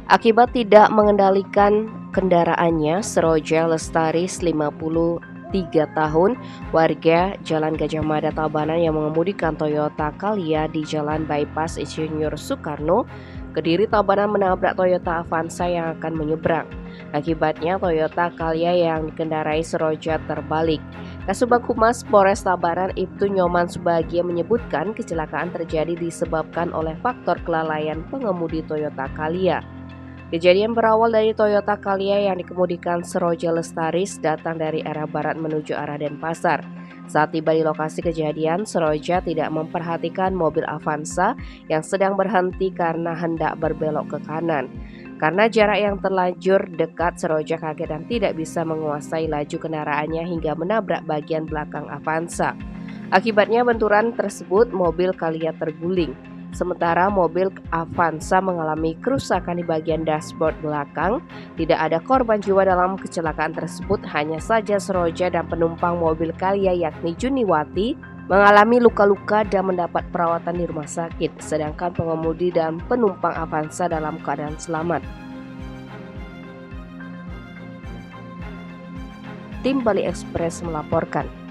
Akibat tidak mengendalikan kendaraannya, Seroja Lestari 53 tahun, warga Jalan Gajah Mada Tabanan yang mengemudikan Toyota Calya di Jalan Bypass Insinyur Soekarno, Kediri Tabanan menabrak Toyota Avanza yang akan menyeberang. Akibatnya Toyota Calya yang dikendarai Seroja terbalik. Kasubag Humas Polres Tabanan Ibtu Nyoman Subagia menyebutkan kecelakaan terjadi disebabkan oleh faktor kelalaian pengemudi Toyota Calya. Kejadian berawal dari Toyota Calya yang dikemudikan Seroja Lestaris datang dari arah barat menuju arah Denpasar. Saat tiba di lokasi kejadian, Seroja tidak memperhatikan mobil Avanza yang sedang berhenti karena hendak berbelok ke kanan. Karena jarak yang terlanjur dekat, Seroja kaget dan tidak bisa menguasai laju kendaraannya hingga menabrak bagian belakang Avanza. Akibatnya benturan tersebut, mobil Calya terguling. Sementara mobil Avanza mengalami kerusakan di bagian dashboard belakang. Tidak ada korban jiwa dalam kecelakaan tersebut, hanya saja Seroja dan penumpang mobil Calya yakni Juniwati mengalami luka-luka dan mendapat perawatan di rumah sakit, sedangkan pengemudi dan penumpang Avanza dalam keadaan selamat. Tim Bali Express melaporkan.